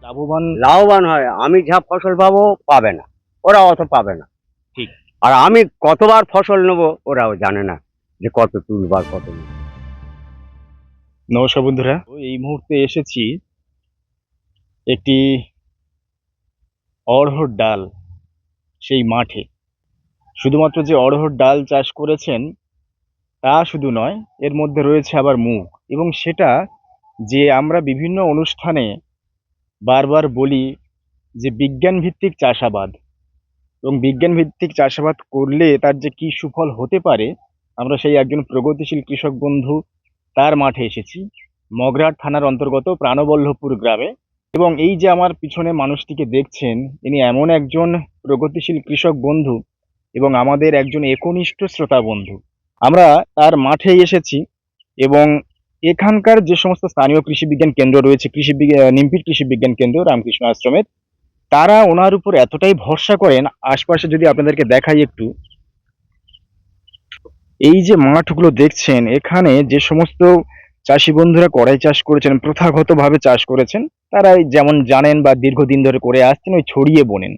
লাভবান হয়। আমি যা ফসল পাবো পাবে না, ওরা অত পাবে না। ঠিক। আর আমি কতবার ফসল নেবো ওরাও জানে না যে কত তুলবার কত নেব। নমস্কার বন্ধুরা, এই মুহূর্তে এসেছি একটি অড়হর ডাল সেই মাঠে। শুধুমাত্র যে অড়হর ডাল চাষ করেছেন তা শুধু নয়, এর মধ্যে রয়েছে আবার মুগ, এবং সেটা যে আমরা বিভিন্ন অনুষ্ঠানে বারবার বলি যে বিজ্ঞান ভিত্তিক চাষাবাদ, এবং বিজ্ঞান ভিত্তিক চাষাবাদ করলে তার যে কি সুফল হতে পারে, আমরা সেই একজন প্রগতিশীল কৃষক বন্ধু তার মাঠে এসেছি, মগরাহাট থানার অন্তর্গত প্রাণবল্লভপুর গ্রামে। এবং এই যে আমার পিছনে মানুষটিকে দেখছেন, ইনি এমন একজন প্রগতিশীল কৃষক বন্ধু এবং আমাদের একজন একনিষ্ঠ শ্রোতা বন্ধু। আমরা তার মাঠে এসেছি এবং এখানকার যে সমস্ত স্থানীয় কৃষি বিজ্ঞান কেন্দ্র রয়েছে, নিমপিট কৃষি বিজ্ঞান কেন্দ্র, রামকৃষ্ণ আশ্রমের, তারা ওনার উপর এতটাই ভরসা করেন। আশপাশে যদি আপনাদেরকে দেখাই একটু, এই যে মাঠগুলো দেখছেন, এখানে যে সমস্ত চাষি বন্ধুরা কড়াই চাষ করেছেন, প্রথাগতভাবে চাষ করেছেন, তারা যেমন জানেন বা দীর্ঘদিন ধরে করে আসছেন, ওই ছড়িয়ে বোনেন।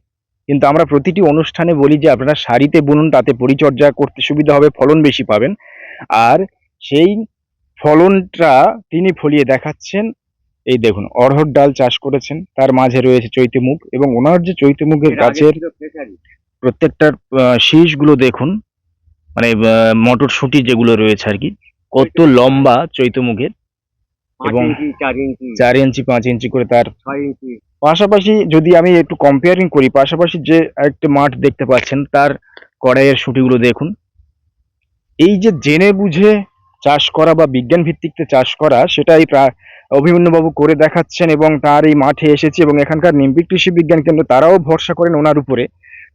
কিন্তু আমরা প্রতিটি অনুষ্ঠানে বলি যে আপনারা সারিতে বুনুন, তাতে পরিচর্যা করতে সুবিধা হবে, ফলন বেশি পাবেন। আর সেই ফলনটা তিনি ফলিয়ে দেখাচ্ছেন। এই দেখুন, অড়হর ডাল চাষ করেছেন, তার মাঝে রয়েছে চৈতে মুগ, এবং ওনার যে চৈতে মুগের গাছের প্রত্যেকটার শীষগুলো দেখুন, মানে মটরশুঁটি যেগুলো রয়েছে আর কি, কত লম্বা চৈতে মুগের, এবং 4 ইঞ্চি 5 ইঞ্চি করে তার 6 ইঞ্চি। পাশাপাশি যদি আমি একটু কম্পেয়ারিং করি, পাশাপাশি যে একটা মাঠ দেখতে পাচ্ছেন, তার কড়াইয়ের শুটিগুলো দেখুন। এই যে জেনে বুঝে চাষ করা বা বিজ্ঞান ভিত্তিকতে চাষ করা, সেটাই অভিমন্যুবাবু করে দেখাচ্ছেন। এবং তার এই মাঠে এসেছি, এবং এখানকার নিমপিট কৃষি বিজ্ঞান কেন্দ্র তারাও ভরসা করেন ওনার উপরে,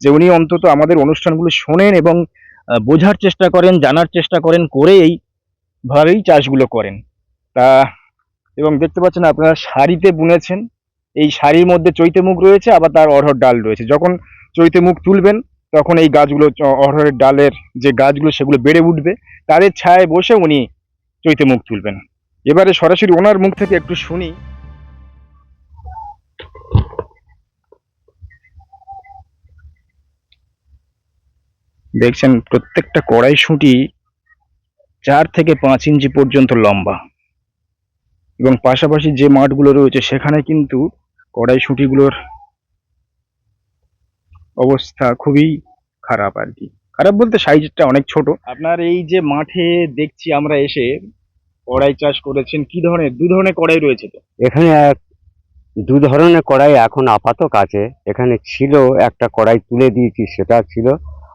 যে উনি অন্তত আমাদের অনুষ্ঠানগুলো শোনেন এবং বোঝার চেষ্টা করেন, জানার চেষ্টা করেন, করে এইভাবেই চাষগুলো করেন। তা এবং দেখতে পাচ্ছেন আপনারা সারিতে বুনেছেন, এই সারির মধ্যে চৈতে মুগ রয়েছে, আবার তার অড়হর ডাল রয়েছে। যখন চৈতে মুগ তুলবেন তখন এই গাছগুলো, অড়হরের ডালের যে গাছগুলো, সেগুলো বেড়ে উঠবে, তাদের ছায়ায় বসে উনি চৈতে মুগ তুলবেন। এবারে সরাসরি ওনার মুখ থেকে একটু শুনি। দেখছেন প্রত্যেকটা কড়াইশুঁটি 4 থেকে 5 ইঞ্চি পর্যন্ত লম্বা, এবং পাশাপাশি যে মাঠগুলো রয়েছে সেখানে কিন্তু কড়াইশুঁটিগুলোর অবস্থা খুবই খারাপ আর কি। খারাপ বলতে সাইজটা অনেক ছোট। আপনার এই যে মাঠে দেখছি আমরা এসে, কড়াই চাষ করেছেন, কি ধরনের, 2 ধরনের কড়াই রয়েছে তো? এখানে 2 ধরনের কড়াই এখন আপাতত আছে। এখানে ছিল একটা কড়াই তুলে দিয়েছি, সেটা ছিল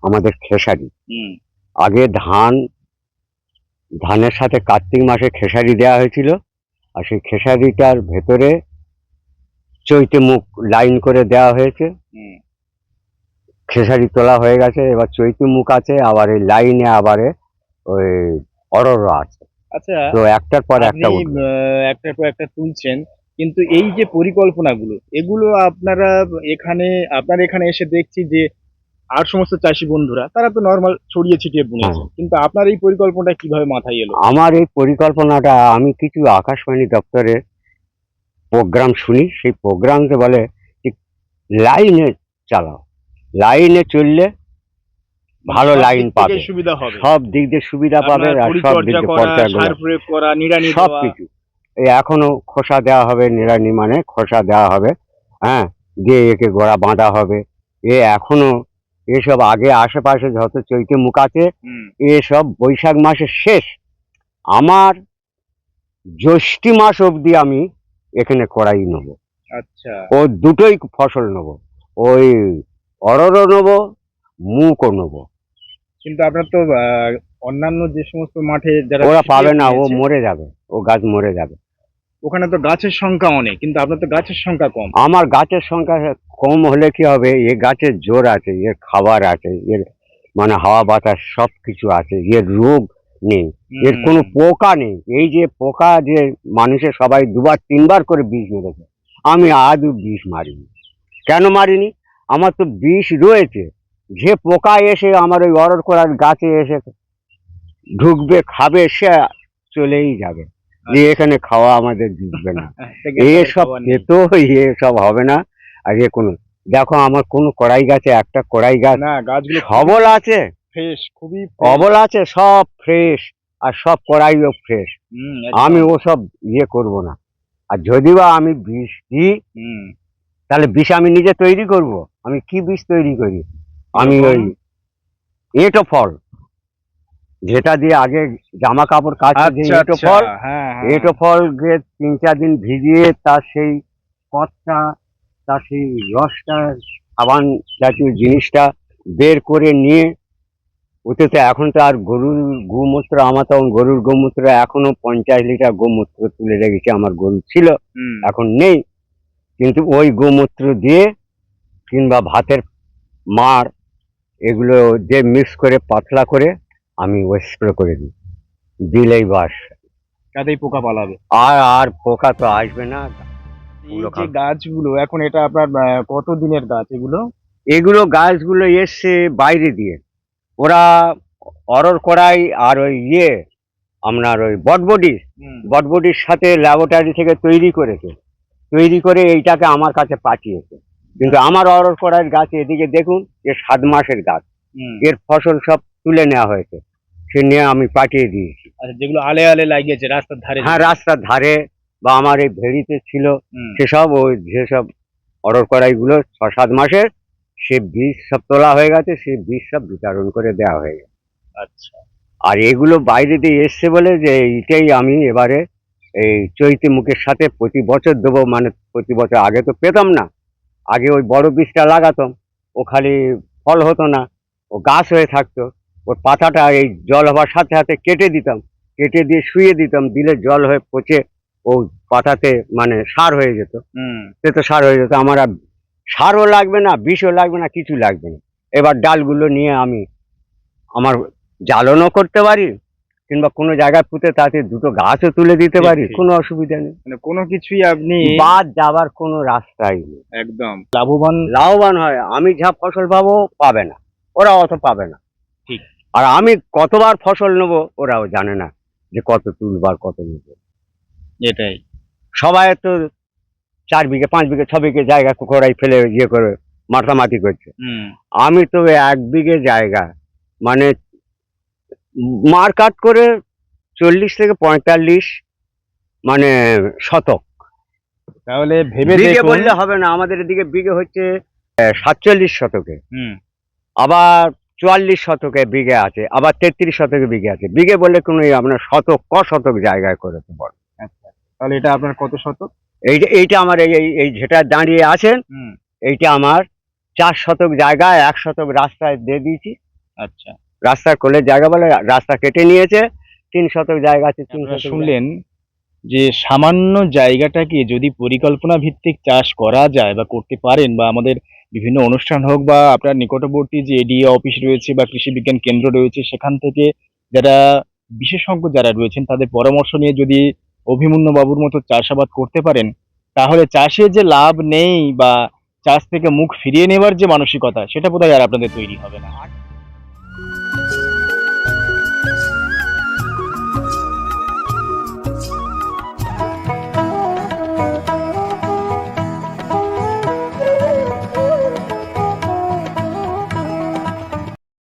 আমাদের খেসারি। আগে ধানের সাথে কার্তিক মাসে খেসারি দেওয়া হয়েছিল, আর সেই খেসারিটার ভেতরে চৈতে মুগ লাইন করে দেওয়া হয়েছে। খেসারি তোলা হয়ে গেছে, এবার চৈতে মুগ আছে, আবার এই লাইনে আবার ওই অরহর আছে। আচ্ছা, তো একটার পর একটা আপনি একটার পর একটা তুলছেন, কিন্তু এই যে পরিকল্পনাগুলো, এগুলো আপনার এখানে এসে দেখছি যে আর সমস্ত চাষি বন্ধুরা তারা তো নর্মাল ছড়িয়ে ছিটিয়ে বুনেছে, কিন্তু আপনার এই পরিকল্পনাটা কিভাবে মাথায় এলো? আমার এই পরিকল্পনাটা, আমি কিছু আকাশবাণী দপ্তরের প্রোগ্রাম শুনি, সেই প্রোগ্রামকে বলে লাইনে চালাও, লাইনে চললে ভালো লাইন পাবে, সুবিধা হবে, সব দিক দিয়ে সুবিধা পাবে, আর সব দিক দিয়ে সব কিছু। এই এখনো খোসা দেওয়া হবে, নিড়ানি মানে খোসা দেওয়া হবে, হ্যাঁ, দিয়ে একে গোড়া বাঁধা হবে। এখনো এসব আগে আশেপাশে যত চৈতে মুখ আছে, এসব বৈশাখ মাসের শেষ, আমার জ্যৈষ্ঠী মাস অবধি আমি এখানে কড়াই নেবো। আচ্ছা, ও দুটোই ফসল নেবো, ওই অরহরও নেবো, মুগও নেবো। কিন্তু আপনার তো অন্যান্য যে সমস্ত মাঠে যারা ওরা পাবে না, ও মরে যাবে, ও গাছ মরে যাবে। ওখানে তো গাছের সংখ্যা অনেক, কিন্তু আপনার তো গাছের সংখ্যা কম। আমার গাছের সংখ্যা কম হলে কি হবে, এর গাছের জোর আছে, এর খাবার আছে, এর মানে হাওয়া বাতাস সব কিছু আছে, এর রোগ নেই, এর কোনো পোকা নেই। এই যে পোকা, যে মানুষের সবাই 2বার 3বার করে বিষ মেরেছে, আমি আদৌ বিষ মারিনি। কেন মারিনি? আমার তো বিষ রয়েছে। যে পোকা এসে আমার ওই অরহর করার গাছে এসে ঢুকবে, খাবে, সে চলেই যাবে। যে এখানে খাওয়া আমাদের জুটবে না, এসব খেতো এসব হবে না। আর কোনো দেখো আমার কোনো কড়াই গাছে একটা কড়াই গাছ না, গাছগুলো সবল আছে, ফ্রেশ, খুবই অবল আছে, সব ফ্রেশ, আর সব কড়াইও ফ্রেশ। আমি ওসব করব না। আর যদি বা আমি বিষ দিই তাহলে বিষ আমি নিজে তৈরি করব। আমি কি বিষ তৈরি করি? আমি ওই এঁটো ফল, যেটা দিয়ে আগে জামা কাপড় কাচে, যে এঁটো ফল, এঁটো ফল 3-4 দিন ভিজিয়ে তার সেই কতটা, তার সেই রসটা, সাবান জাতীয় জিনিসটা বের করে নিয়ে, ওতে তো এখন তো আর গরুর গোমূত্র, আমার তখন গরুর গোমূত্র এখনো 50 লিটার গোমূত্র তুলে রেখেছি, আমার গরু ছিল, এখন নেই, কিন্তু ওই গোমূত্র দিয়ে কিংবা ভাতের মাড় এগুলো দিয়ে মিক্স করে পাতলা করে আমি ওই স্প্রে করে দিই, দিলেই বাস, তাতেই পোকা পালাবে। আর পোকা তো আসবে না। এই যে গাছগুলো এখন, এটা আপনার কত দিনের গাছ এগুলো? এগুলো গাছগুলো এসছে বাইরে দিয়ে, ওরা অরর কড়াই আর ওই আপনার ওই বটবটির সাথে ল্যাবরেটরি থেকে তৈরি করেছে, তৈরি করে এইটাকে আমার কাছে পাঠিয়েছে। কিন্তু আমার অরর কড়াইয়ের গাছ এদিকে দেখুন, যে 7 মাসের গাছ, এর ফসল সব তুলে নেওয়া হয়েছে, সে নিয়ে আমি পাঠিয়ে দিয়েছি। আচ্ছা, যেগুলো আলে আলে লাগিয়েছে রাস্তার ধারে? হ্যাঁ, রাস্তার ধারে বা আমার এই ভেড়িতে ছিল, সেসব ওই যেসব অরর কড়াইগুলো 6-7 মাসের, সে বীজ সব তোলা হয়ে গেছে, সেই বীজ সব বিতরণ করে দেওয়া হয়ে গেছে। আচ্ছা। আর এগুলো বাইরে দিয়ে এসছে বলে যে এইটাই আমি এবারে এই চৈতি মুখের সাথে প্রতি বছর দেবো, মানে প্রতি বছর। আগে তো পেতাম না, আগে ওই বড় বীজটা লাগাতাম, ও খালি ফল হতো না, ও গাছ হয়ে থাকতো, ওর পাতাটা এই জল হবার সাথে সাথে কেটে দিতাম, কেটে দিয়ে শুয়ে দিতাম, দিলে জল হয়ে পচে ও পাতাতে মানে সার হয়ে যেত, সে তো সার হয়ে যেত। আমার আর সারও লাগবে না, বিষও লাগবে না, কিছু লাগবে না। এবার ডালগুলো নিয়ে আমি আমার জ্বালনও করতে পারি, কিংবা কোনো জায়গায় পুঁতে তাতে দুটো গাছও তুলে দিতে পারি, কোনো অসুবিধা নেই। মানে কোনো কিছুই আপনি বাদ যাবার কোনো রাস্তাই নেই। একদম লাভবান হয়। আমি যা ফসল পাবো পাবে না, ওরা অত পাবে না। ঠিক। আর আমি কতবার ফসল নেবো ওরাও জানে না, যে কত তুলবার কত নেবো। এটাই সবাই তো 4 বিঘে 5 বিঘে 6 বিঘে জায়গা কোকড়াই ফেলে করে মাথামাতি করছে, আমি তো 1 বিঘে জায়গা মানে মার্কাট করে 40 থেকে 45 মানে শতক। তাহলে ভেবে বিঘে বললে হবে না, আমাদের এদিকে বিঘে হচ্ছে 47 শতকে, আবার 44 শতকে বিঘে আছে, আবার 33 শতকে বিঘে আছে। বিঘে বললে কোনো আপনার শতক শতক জায়গায় করে তো বড়। আচ্ছা, তাহলে এটা আপনার কত শতক? এইটা আমার এই যেটা দাঁড়িয়ে আছেন, এইটা আমার 4 শতক জায়গায় 1 শতক রাস্তায় দিয়ে দিয়েছি। আচ্ছা, রাস্তার কোলের জায়গা বলে, রাস্তা কেটে নিয়েছে, 3 শতক জায়গা আছে। 3 শতক শুনলেন যে সামান্য জায়গাটাকে যদি পরিকল্পনা ভিত্তিক চাষ করা যায় বা করতে পারেন, বা আমাদের বিভিন্ন অনুষ্ঠান হোক বা আপনার নিকটবর্তী যে এডিএ অফিস রয়েছে বা কৃষি বিজ্ঞান কেন্দ্র রয়েছে, সেখান থেকে যারা বিশেষজ্ঞ যারা রয়েছেন তাদের পরামর্শ নিয়ে যদি অভিমন্যু বাবুর মতো চাষাবাদ করতে পারেন, তাহলে চাষে যে লাভ নেই বা চাষ থেকে মুখ ফিরিয়ে নেবার যে মানসিকতা, সেটা বোধহয় আর আপনাদের তৈরি হবে না।